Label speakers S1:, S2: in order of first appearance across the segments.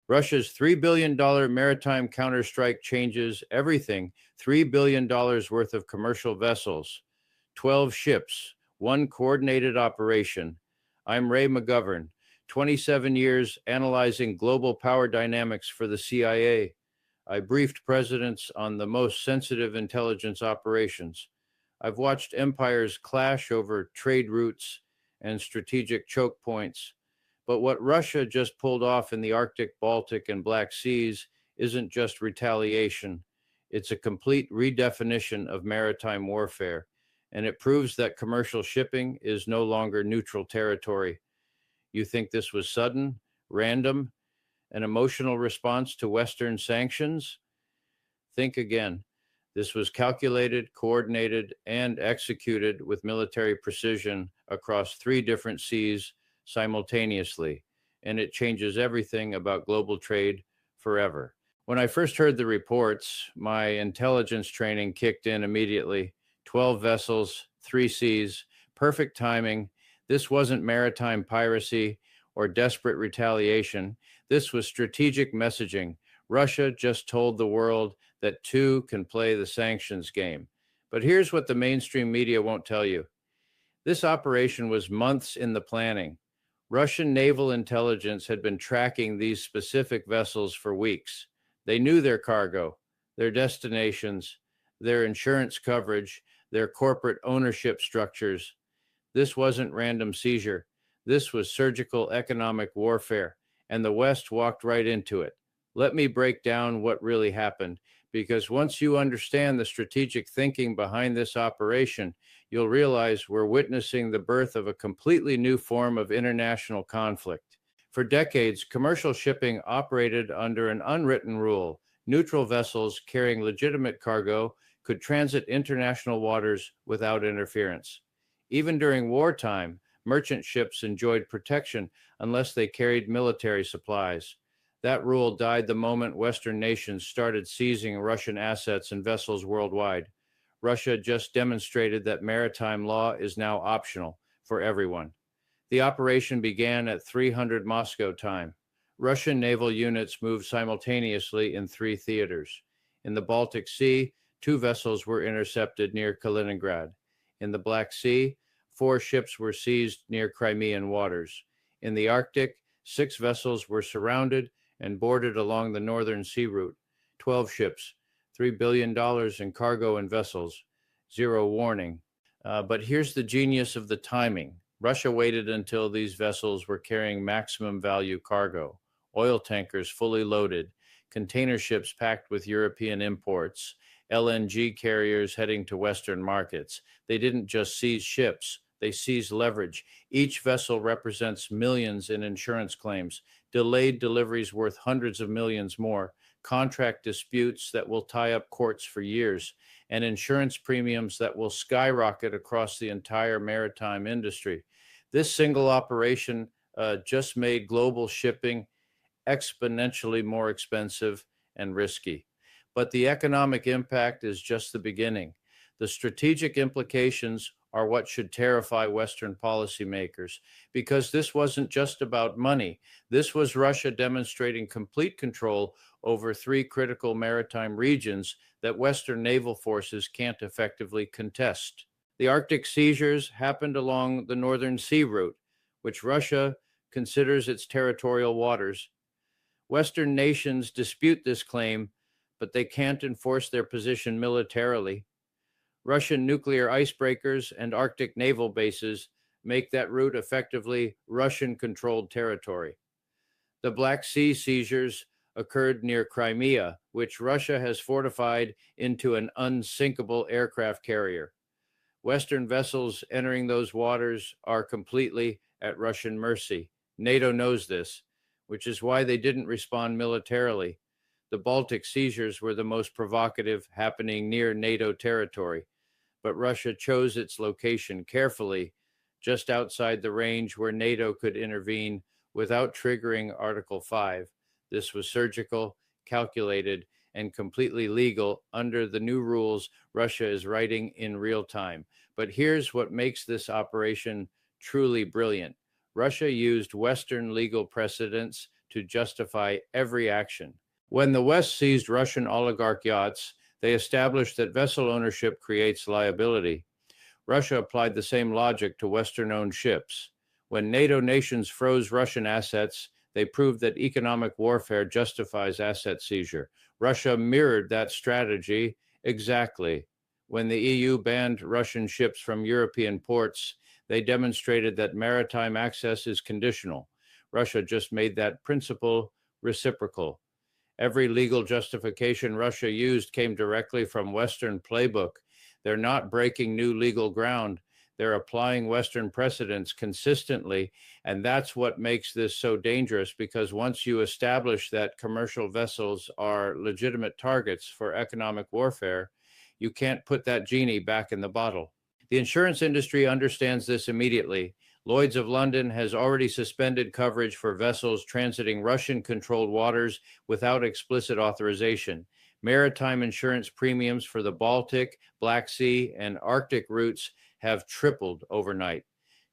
S1: Russia's $3 billion maritime counterstrike changes everything. $3 billion worth of commercial vessels, 12 ships, one coordinated operation. I'm Ray McGovern, 27 years analyzing global power dynamics for the CIA. I briefed presidents on the most sensitive intelligence operations. I've watched empires clash over trade routes and strategic choke points. But what Russia just pulled off in the Arctic, Baltic, and Black Seas isn't just retaliation. It's a complete redefinition of maritime warfare, and it proves that commercial shipping is no longer neutral territory. You think this was sudden, random, an emotional response to Western sanctions? Think again. This was calculated, coordinated, and executed with military precision across three different seas simultaneously, and it changes everything about global trade forever. When I first heard the reports, my intelligence training kicked in immediately. 12 vessels, three seas, perfect timing. This wasn't maritime piracy or desperate retaliation. This was strategic messaging. Russia just told the world that two can play the sanctions game. But here's what the mainstream media won't tell you. This operation was months in the planning. Russian naval intelligence had been tracking these specific vessels for weeks. They knew their cargo, their destinations, their insurance coverage, their corporate ownership structures. This wasn't random seizure. This was surgical economic warfare, and the West walked right into it. Let me break down what really happened, because once you understand the strategic thinking behind this operation, you'll realize we're witnessing the birth of a completely new form of international conflict. For decades, commercial shipping operated under an unwritten rule. Neutral vessels carrying legitimate cargo could transit international waters without interference. Even during wartime, merchant ships enjoyed protection unless they carried military supplies. That rule died the moment Western nations started seizing Russian assets and vessels worldwide. Russia just demonstrated that maritime law is now optional for everyone. The operation began at 300 Moscow time. Russian naval units moved simultaneously in three theaters. In the Baltic Sea, two vessels were intercepted near Kaliningrad. In the Black Sea, four ships were seized near Crimean waters. In the Arctic, 6 vessels were surrounded and boarded along the northern sea route. 12 ships, $3 billion in cargo and vessels, zero warning. But here's the genius of the timing. Russia waited until these vessels were carrying maximum value cargo, oil tankers fully loaded, container ships packed with European imports, LNG carriers heading to Western markets. They didn't just seize ships, they seized leverage. Each vessel represents millions in insurance claims, delayed deliveries worth hundreds of millions more, contract disputes that will tie up courts for years, and insurance premiums that will skyrocket across the entire maritime industry. This single operation just made global shipping exponentially more expensive and risky. But the economic impact is just the beginning. The strategic implications are what should terrify Western policymakers, because this wasn't just about money. This was Russia demonstrating complete control over three critical maritime regions that Western naval forces can't effectively contest. The Arctic seizures happened along the Northern Sea route, which Russia considers its territorial waters. Western nations dispute this claim, but they can't enforce their position militarily. Russian nuclear icebreakers and Arctic naval bases make that route effectively Russian-controlled territory. The Black Sea seizures occurred near Crimea, which Russia has fortified into an unsinkable aircraft carrier. Western vessels entering those waters are completely at Russian mercy. NATO knows this, which is why they didn't respond militarily. The Baltic seizures were the most provocative, happening near NATO territory, but Russia chose its location carefully, just outside the range where NATO could intervene without triggering Article 5. This was surgical, calculated, and completely legal under the new rules Russia is writing in real time. But here's what makes this operation truly brilliant. Russia used Western legal precedents to justify every action. When the West seized Russian oligarch yachts, they established that vessel ownership creates liability. Russia applied the same logic to Western-owned ships. When NATO nations froze Russian assets, they proved that economic warfare justifies asset seizure. Russia mirrored that strategy exactly. When the EU banned Russian ships from European ports, they demonstrated that maritime access is conditional. Russia just made that principle reciprocal. Every legal justification Russia used came directly from Western playbook. They're not breaking new legal ground. They're applying Western precedents consistently. And that's what makes this so dangerous, because once you establish that commercial vessels are legitimate targets for economic warfare, you can't put that genie back in the bottle. The insurance industry understands this immediately. Lloyd's of London has already suspended coverage for vessels transiting Russian-controlled waters without explicit authorization. Maritime insurance premiums for the Baltic, Black Sea, and Arctic routes have tripled overnight.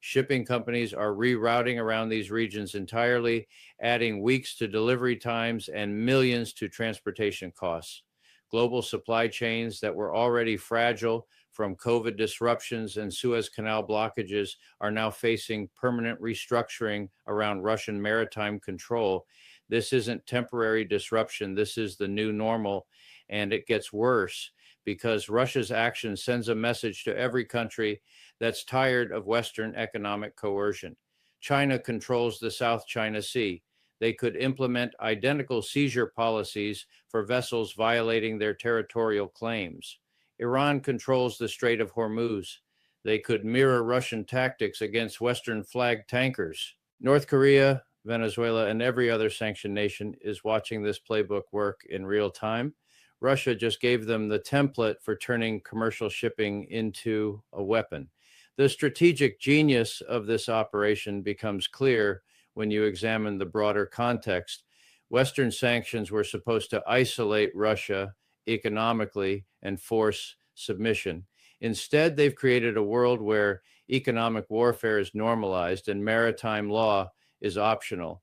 S1: Shipping companies are rerouting around these regions entirely, adding weeks to delivery times and millions to transportation costs. Global supply chains that were already fragile from COVID disruptions and Suez Canal blockages are now facing permanent restructuring around Russian maritime control. This isn't temporary disruption. This is the new normal, and it gets worse because Russia's action sends a message to every country that's tired of Western economic coercion. China controls the South China Sea. They could implement identical seizure policies for vessels violating their territorial claims. Iran controls the Strait of Hormuz. They could mirror Russian tactics against Western-flagged tankers. North Korea, Venezuela, and every other sanctioned nation is watching this playbook work in real time. Russia just gave them the template for turning commercial shipping into a weapon. The strategic genius of this operation becomes clear when you examine the broader context. Western sanctions were supposed to isolate Russia economically and force submission. Instead, they've created a world where economic warfare is normalized and maritime law is optional.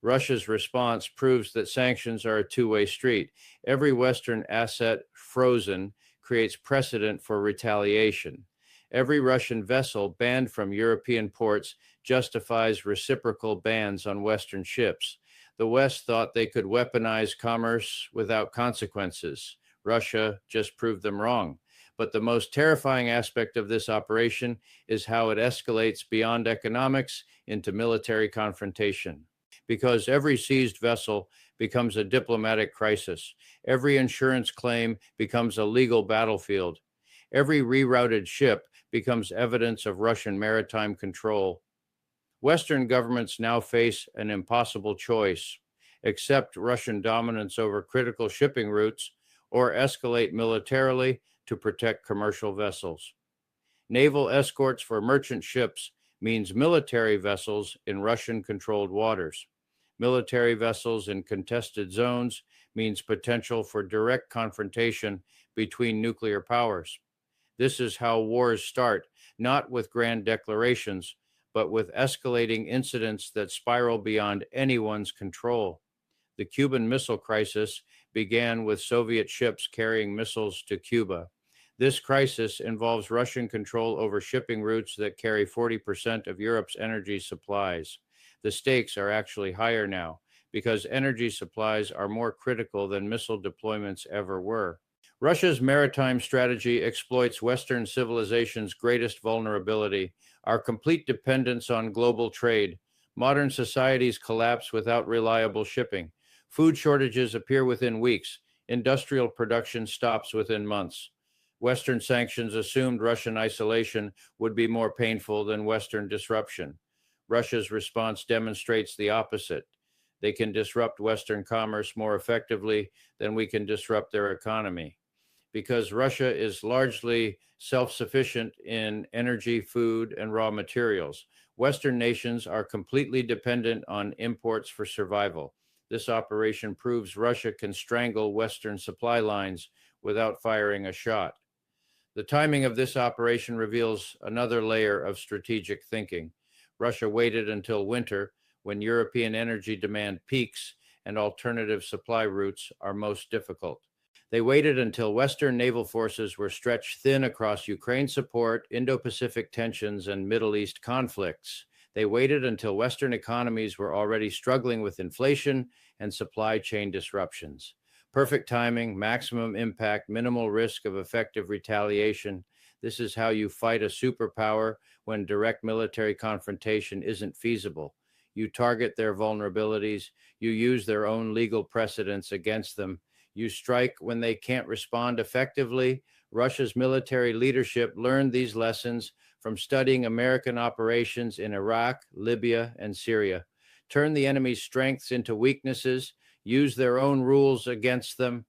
S1: Russia's response proves that sanctions are a two-way street. Every Western asset frozen creates precedent for retaliation. Every Russian vessel banned from European ports justifies reciprocal bans on Western ships. The West thought they could weaponize commerce without consequences. Russia just proved them wrong. But the most terrifying aspect of this operation is how it escalates beyond economics into military confrontation. Because every seized vessel becomes a diplomatic crisis. Every insurance claim becomes a legal battlefield. Every rerouted ship becomes evidence of Russian maritime control. Western governments now face an impossible choice: accept Russian dominance over critical shipping routes or escalate militarily to protect commercial vessels. Naval escorts for merchant ships means military vessels in Russian-controlled waters. Military vessels in contested zones means potential for direct confrontation between nuclear powers. This is how wars start, not with grand declarations, but with escalating incidents that spiral beyond anyone's control. The Cuban Missile Crisis began with Soviet ships carrying missiles to Cuba. This crisis involves Russian control over shipping routes that carry 40% of Europe's energy supplies. The stakes are actually higher now because energy supplies are more critical than missile deployments ever were. Russia's maritime strategy exploits Western civilization's greatest vulnerability, our complete dependence on global trade. Modern societies collapse without reliable shipping. Food shortages appear within weeks. Industrial production stops within months. Western sanctions assumed Russian isolation would be more painful than Western disruption. Russia's response demonstrates the opposite. They can disrupt Western commerce more effectively than we can disrupt their economy. Because Russia is largely self-sufficient in energy, food, and raw materials, Western nations are completely dependent on imports for survival. This operation proves Russia can strangle Western supply lines without firing a shot. The timing of this operation reveals another layer of strategic thinking. Russia waited until winter, when European energy demand peaks and alternative supply routes are most difficult. They waited until Western naval forces were stretched thin across Ukraine support, Indo-Pacific tensions, and Middle East conflicts. They waited until Western economies were already struggling with inflation and supply chain disruptions. Perfect timing, maximum impact, minimal risk of effective retaliation. This is how you fight a superpower when direct military confrontation isn't feasible. You target their vulnerabilities, you use their own legal precedents against them, you strike when they can't respond effectively. Russia's military leadership learned these lessons from studying American operations in Iraq, Libya, and Syria. Turn the enemy's strengths into weaknesses, use their own rules against them,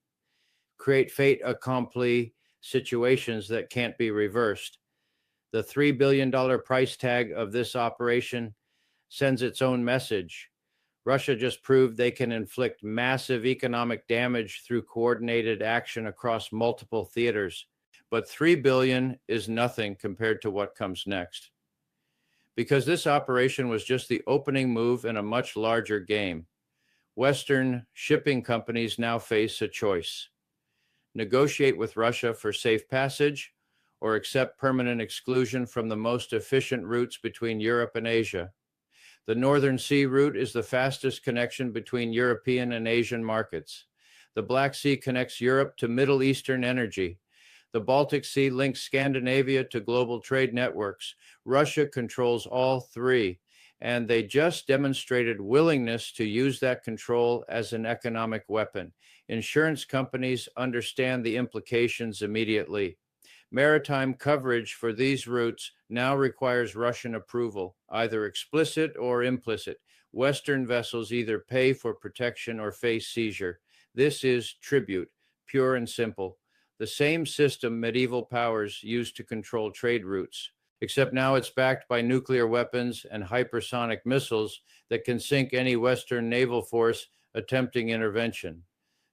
S1: create fait accompli situations that can't be reversed. The $3 billion price tag of this operation sends its own message. Russia just proved they can inflict massive economic damage through coordinated action across multiple theaters. But $3 billion is nothing compared to what comes next. Because this operation was just the opening move in a much larger game. Western shipping companies now face a choice: negotiate with Russia for safe passage, or accept permanent exclusion from the most efficient routes between Europe and Asia. The Northern Sea route is the fastest connection between European and Asian markets. The Black Sea connects Europe to Middle Eastern energy. The Baltic Sea links Scandinavia to global trade networks. Russia controls all three, and they just demonstrated willingness to use that control as an economic weapon. Insurance companies understand the implications immediately. Maritime coverage for these routes now requires Russian approval, either explicit or implicit. Western vessels either pay for protection or face seizure. This is tribute, pure and simple. The same system medieval powers used to control trade routes, except now it's backed by nuclear weapons and hypersonic missiles that can sink any Western naval force attempting intervention.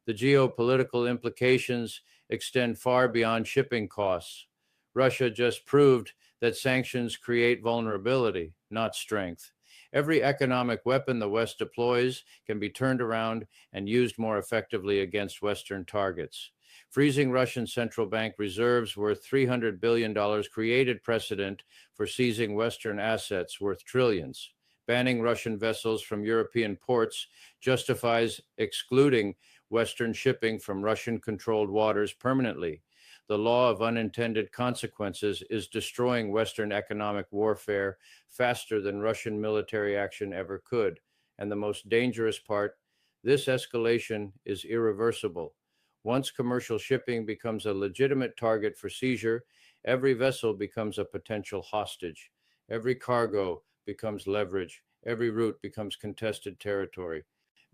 S1: The geopolitical implications extend far beyond shipping costs. Russia just proved that sanctions create vulnerability, not strength. Every economic weapon the West deploys can be turned around and used more effectively against Western targets. Freezing Russian central bank reserves worth $300 billion created precedent for seizing Western assets worth trillions. Banning Russian vessels from European ports justifies excluding Western shipping from Russian-controlled waters permanently. The law of unintended consequences is destroying Western economic warfare faster than Russian military action ever could. And the most dangerous part, this escalation is irreversible. Once commercial shipping becomes a legitimate target for seizure, every vessel becomes a potential hostage. Every cargo becomes leverage. Every route becomes contested territory.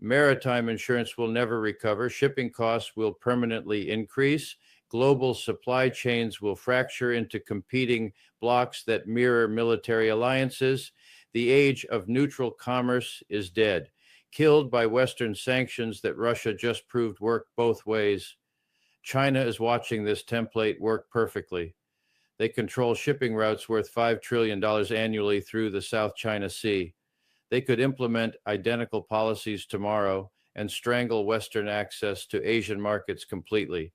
S1: Maritime insurance will never recover. Shipping costs will permanently increase. Global supply chains will fracture into competing blocs that mirror military alliances. The age of neutral commerce is dead, killed by Western sanctions that Russia just proved work both ways. China is watching this template work perfectly. They control shipping routes worth $5 trillion annually through the South China Sea. They could implement identical policies tomorrow and strangle Western access to Asian markets completely.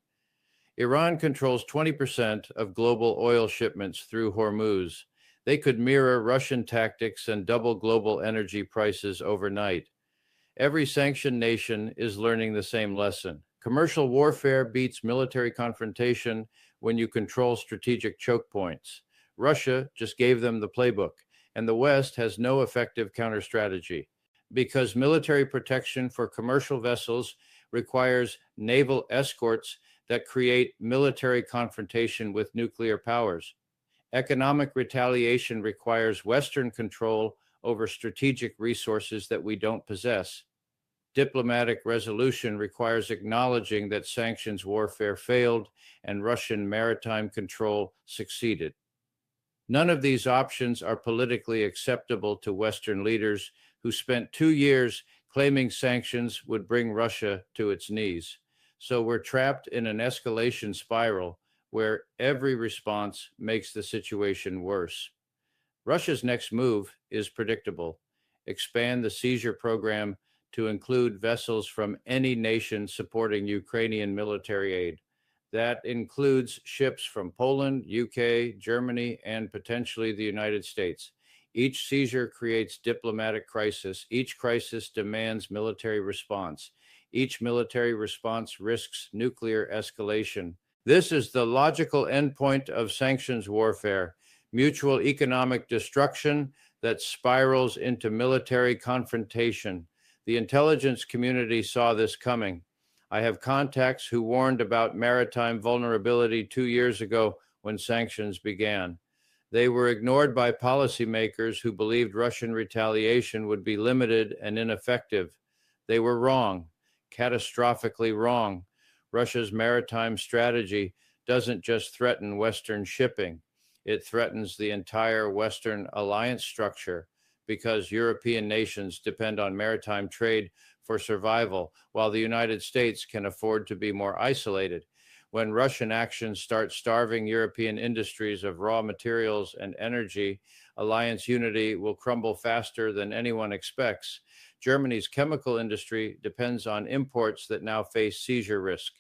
S1: Iran controls 20% of global oil shipments through Hormuz. They could mirror Russian tactics and double global energy prices overnight. Every sanctioned nation is learning the same lesson. Commercial warfare beats military confrontation when you control strategic choke points. Russia just gave them the playbook, and the West has no effective counter-strategy. Because military protection for commercial vessels requires naval escorts that create military confrontation with nuclear powers. Economic retaliation requires Western control over strategic resources that we don't possess. Diplomatic resolution requires acknowledging that sanctions warfare failed and Russian maritime control succeeded. None of these options are politically acceptable to Western leaders who spent 2 years claiming sanctions would bring Russia to its knees. So we're trapped in an escalation spiral where every response makes the situation worse. Russia's next move is predictable. expand the seizure program to include vessels from any nation supporting Ukrainian military aid. That includes ships from Poland, UK, Germany, and potentially the United States. Each seizure creates diplomatic crisis. Each crisis demands military response. Each military response risks nuclear escalation. This is the logical endpoint of sanctions warfare: mutual economic destruction that spirals into military confrontation. The intelligence community saw this coming. I have contacts who warned about maritime vulnerability 2 years ago when sanctions began. They were ignored by policymakers who believed Russian retaliation would be limited and ineffective. They were wrong, catastrophically wrong. Russia's maritime strategy doesn't just threaten Western shipping, it threatens the entire Western alliance structure, because European nations depend on maritime trade for survival, while the United States can afford to be more isolated. When Russian actions start starving European industries of raw materials and energy, alliance unity will crumble faster than anyone expects. Germany's chemical industry depends on imports that now face seizure risk.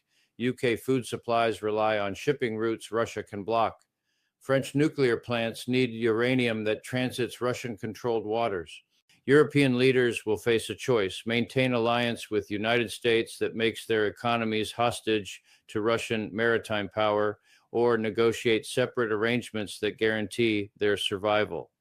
S1: UK food supplies rely on shipping routes Russia can block. French nuclear plants need uranium that transits Russian-controlled waters. European leaders will face a choice: maintain alliance with the United States that makes their economies hostage to Russian maritime power, or negotiate separate arrangements that guarantee their survival.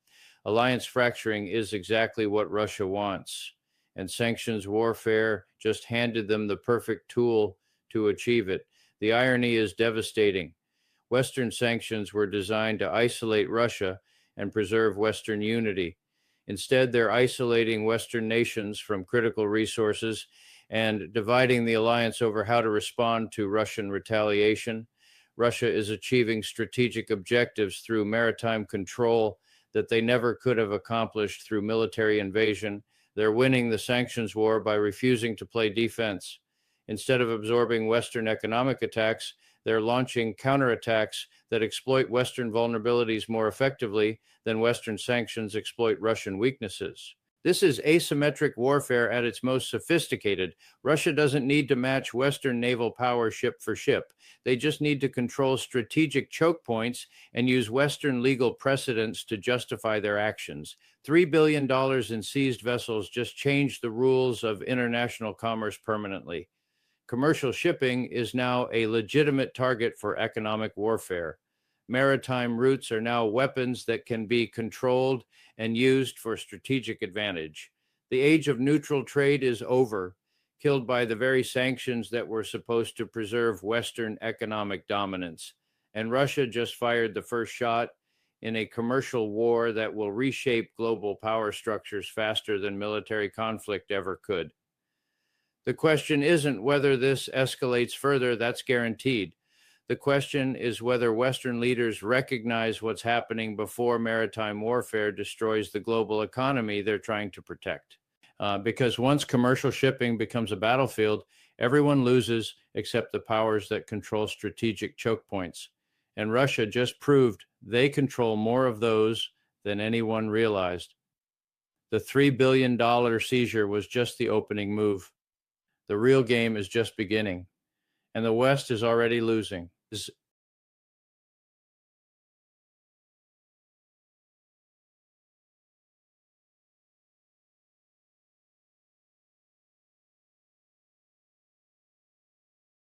S1: Alliance fracturing is exactly what Russia wants, and sanctions warfare just handed them the perfect tool to achieve it. The irony is devastating. Western sanctions were designed to isolate Russia and preserve Western unity. Instead, they're isolating Western nations from critical resources and dividing the alliance over how to respond to Russian retaliation. Russia is achieving strategic objectives through maritime control that they never could have accomplished through military invasion. They're winning the sanctions war by refusing to play defense. Instead of absorbing Western economic attacks, they're launching counterattacks that exploit Western vulnerabilities more effectively than Western sanctions exploit Russian weaknesses. This is asymmetric warfare at its most sophisticated. Russia doesn't need to match Western naval power ship for ship. They just need to control strategic choke points and use Western legal precedents to justify their actions. $3 billion in seized vessels just changed the rules of international commerce permanently. Commercial shipping is now a legitimate target for economic warfare. Maritime routes are now weapons that can be controlled and used for strategic advantage. The age of neutral trade is over, killed by the very sanctions that were supposed to preserve Western economic dominance. And Russia just fired the first shot in a commercial war that will reshape global power structures faster than military conflict ever could. The question isn't whether this escalates further, that's guaranteed. The question is whether Western leaders recognize what's happening before maritime warfare destroys the global economy they're trying to protect. Because once commercial shipping becomes a battlefield, everyone loses except the powers that control strategic choke points. And Russia just proved they control more of those than anyone realized. The $3 billion seizure was just the opening move. The real game is just beginning, and the West is already losing.